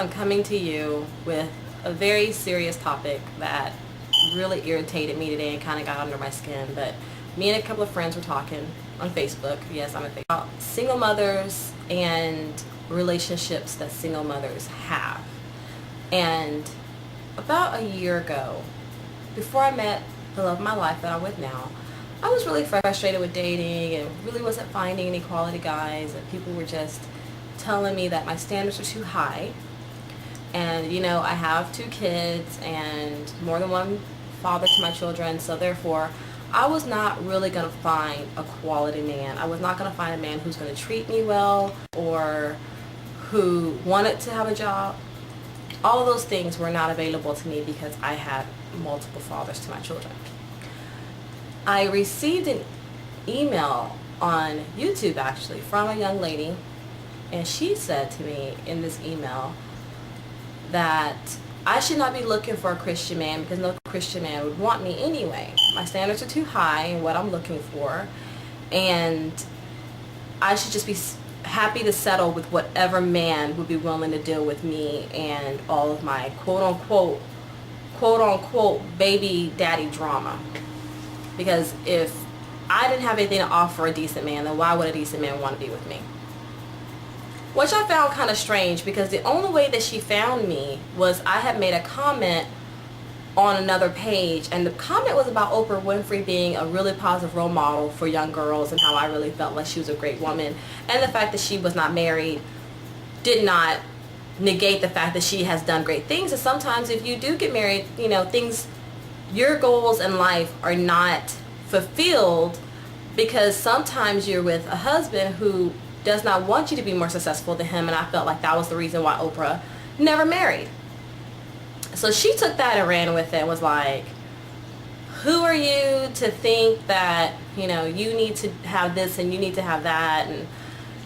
I'm coming to you with a very serious topic that really irritated me today and kind of got under my skin. But me and a couple of friends were talking on Facebook. Yes, I'm a Facebook. About single mothers and relationships that single mothers have. And about a year ago, before I met the love of my life that I'm with now, I was really frustrated with dating and really wasn't finding any quality guys, and people were just telling me that my standards were too high. And you know, I have 2 kids and more than one father to my children, so therefore I was not really going to find a quality man. I was not going to find a man who's going to treat me well or who wanted to have a job. All of those things were not available to me because I had multiple fathers to my children. I received an email on YouTube actually from a young lady, and she said to me in this email that I should not be looking for a Christian man because no Christian man would want me anyway. My standards are too high in what I'm looking for, and I should just be happy to settle with whatever man would be willing to deal with me and all of my quote unquote baby daddy drama. Because if I didn't have anything to offer a decent man, then why would a decent man want to be with me? Which I found kind of strange, because the only way that she found me was I had made a comment on another page, and the comment was about Oprah Winfrey being a really positive role model for young girls and how I really felt like she was a great woman, and the fact that she was not married did not negate the fact that she has done great things. And sometimes if you do get married, you know, your goals in life are not fulfilled because sometimes you're with a husband who does not want you to be more successful than him, and I felt like that was the reason why Oprah never married. So she took that and ran with it and was like, who are you to think that, you know, you need to have this and you need to have that, and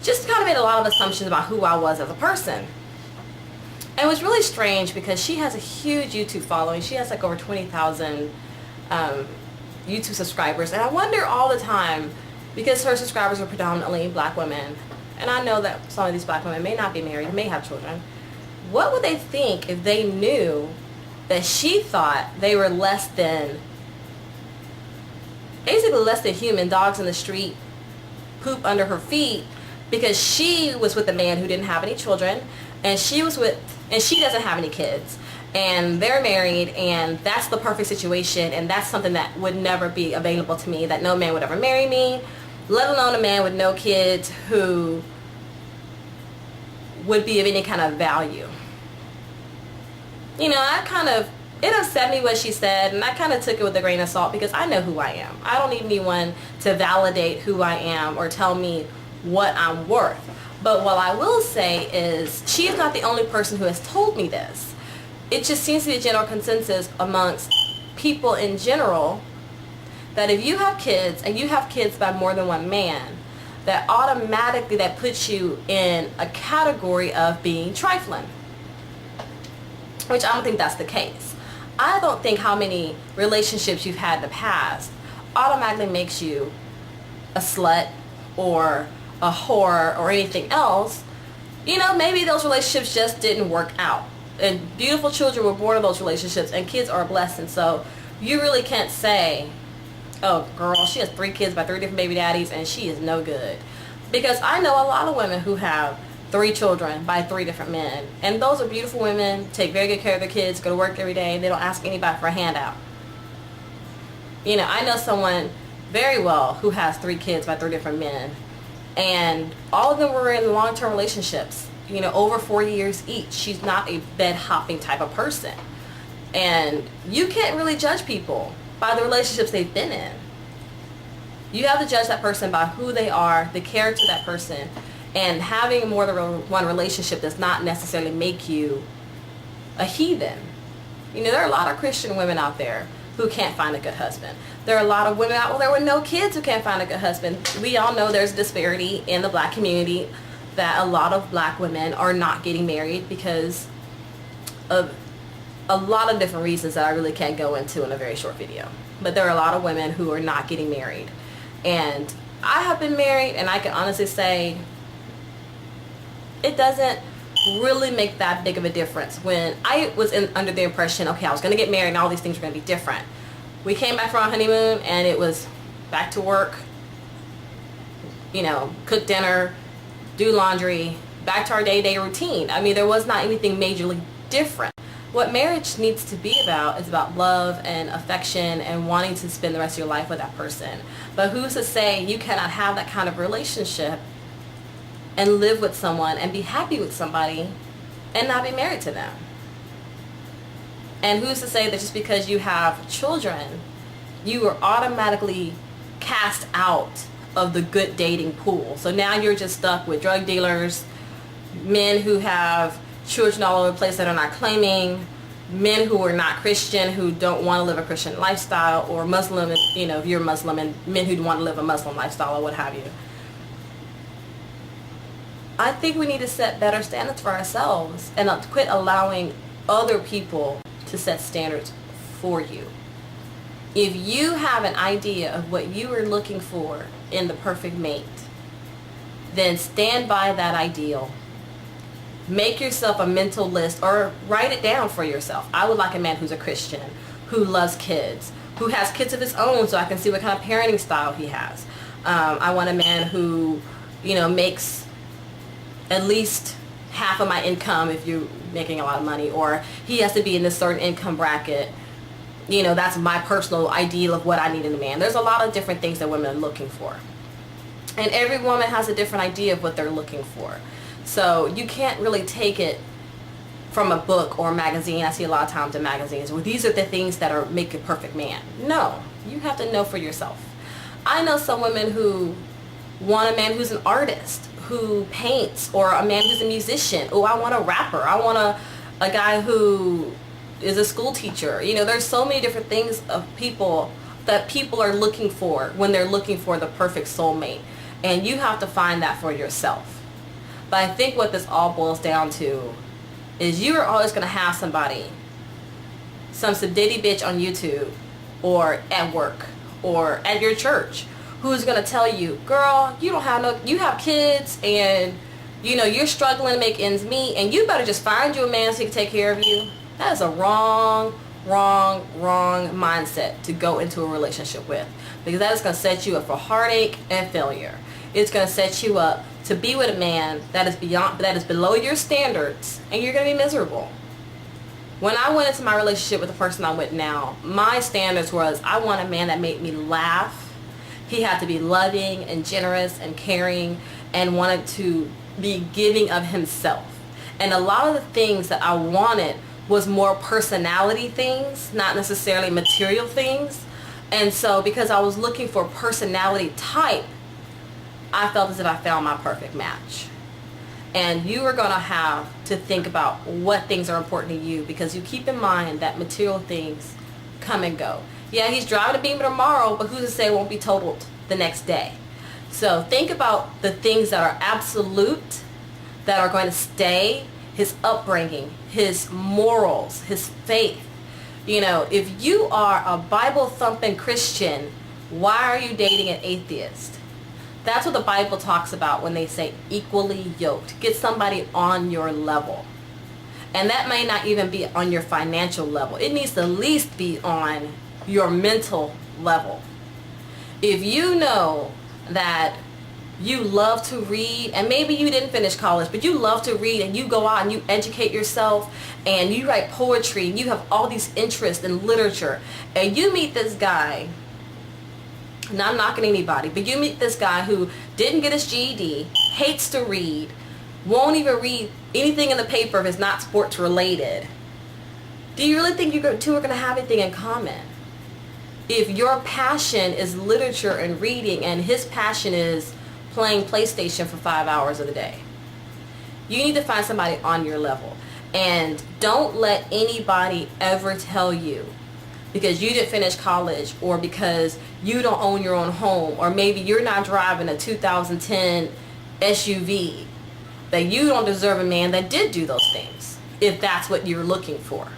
just kind of made a lot of assumptions about who I was as a person. And it was really strange because she has a huge YouTube following. She has like over 20,000 YouTube subscribers, and I wonder all the time, because her subscribers are predominantly black women, and I know that some of these black women may not be married, may have children. What would they think if they knew that she thought they were basically less than human, dogs in the street, poop under her feet, because she was with a man who didn't have any children, and she doesn't have any kids, and they're married, and that's the perfect situation, and that's something that would never be available to me, that no man would ever marry me, let alone a man with no kids who would be of any kind of value. You know, it upset me what she said, and I kind of took it with a grain of salt because I know who I am. I don't need anyone to validate who I am or tell me what I'm worth. But what I will say is, she is not the only person who has told me this. It just seems to be a general consensus amongst people in general that if you have kids, and you have kids by more than one man, that automatically that puts you in a category of being trifling. Which I don't think that's the case. I don't think how many relationships you've had in the past automatically makes you a slut or a whore or anything else. You know, maybe those relationships just didn't work out, and beautiful children were born in those relationships, and kids are a blessing. So you really can't say, oh girl, she has 3 kids by 3 different baby daddies and she is no good. Because I know a lot of women who have 3 children by 3 different men, and those are beautiful women, take very good care of their kids, go to work every day, they don't ask anybody for a handout. You know, I know someone very well who has 3 kids by 3 different men, and all of them were in long-term relationships, you know, over 4 years each. She's not a bed-hopping type of person, and you can't really judge people by the relationships they've been in. You have to judge that person by who they are, the character of that person, and having more than one relationship does not necessarily make you a heathen. You know, there are a lot of Christian women out there who can't find a good husband. There are a lot of women out there with no kids who can't find a good husband. We all know there's a disparity in the black community, that a lot of black women are not getting married because of a lot of different reasons that I really can't go into in a very short video. But there are a lot of women who are not getting married. And I have been married, and I can honestly say it doesn't really make that big of a difference. When I was under the impression, okay, I was going to get married and all these things were going to be different. We came back from our honeymoon and it was back to work, you know, cook dinner, do laundry, back to our day-to-day routine. I mean, there was not anything majorly different. What marriage needs to be about is about love and affection and wanting to spend the rest of your life with that person. But who's to say you cannot have that kind of relationship and live with someone and be happy with somebody and not be married to them? And who's to say that just because you have children, you are automatically cast out of the good dating pool? So now you're just stuck with drug dealers, men who have children all over the place that are not claiming, men who are not Christian, who don't want to live a Christian lifestyle, or Muslim, you know, if you're Muslim, and men who want to live a Muslim lifestyle or what have you. I think we need to set better standards for ourselves and quit allowing other people to set standards for you. If you have an idea of what you are looking for in the perfect mate, then stand by that ideal. Make yourself a mental list or write it down for yourself. I would like a man who's a Christian, who loves kids, who has kids of his own so I can see what kind of parenting style he has. I want a man who, you know, makes at least half of my income if you're making a lot of money, or he has to be in this certain income bracket. You know, that's my personal ideal of what I need in a man. There's a lot of different things that women are looking for. And every woman has a different idea of what they're looking for. So you can't really take it from a book or a magazine. I see a lot of times in magazines, well, these are the things that are make a perfect man. No, you have to know for yourself. I know some women who want a man who's an artist, who paints, or a man who's a musician. Oh, I want a rapper. I want a guy who is a school teacher. You know, there's so many different things of people that people are looking for when they're looking for the perfect soulmate. And you have to find that for yourself. But I think what this all boils down to is you are always going to have somebody, some sedity bitch on YouTube or at work or at your church, who's going to tell you, girl, you don't have no, you have kids and, you know, you're struggling to make ends meet and you better just find you a man so he can take care of you. That is a wrong mindset to go into a relationship with, because that is going to set you up for heartache and failure. It's going to set you up to be with a man that is below your standards, and you're going to be miserable. When I went into my relationship with the person I'm with now, my standards was I want a man that made me laugh. He had to be loving and generous and caring and wanted to be giving of himself. And a lot of the things that I wanted was more personality things, not necessarily material things. And so because I was looking for personality type, I felt as if I found my perfect match. And you are going to have to think about what things are important to you, because you keep in mind that material things come and go. Yeah, he's driving a Beamer tomorrow, but who's to say it won't be totaled the next day? So think about the things that are absolute, that are going to stay: his upbringing, his morals, his faith. You know, if you are a Bible-thumping Christian, why are you dating an atheist? That's what the Bible talks about when they say equally yoked. Get somebody on your level. And that may not even be on your financial level. It needs to at least be on your mental level. If you know that you love to read, and maybe you didn't finish college, but you love to read and you go out and you educate yourself and you write poetry and you have all these interests in literature, and you meet this guy, not knocking anybody, but you meet this guy who didn't get his GED, hates to read, won't even read anything in the paper if it's not sports related. Do you really think you two are going to have anything in common? If your passion is literature and reading and his passion is playing PlayStation for 5 hours of the day, you need to find somebody on your level. And don't let anybody ever tell you, because you didn't finish college, or because you don't own your own home, or maybe you're not driving a 2010 SUV, that you don't deserve a man that did do those things, if that's what you're looking for.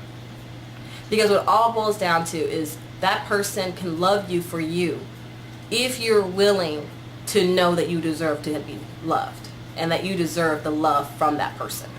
Because what it all boils down to is that person can love you for you if you're willing to know that you deserve to be loved and that you deserve the love from that person.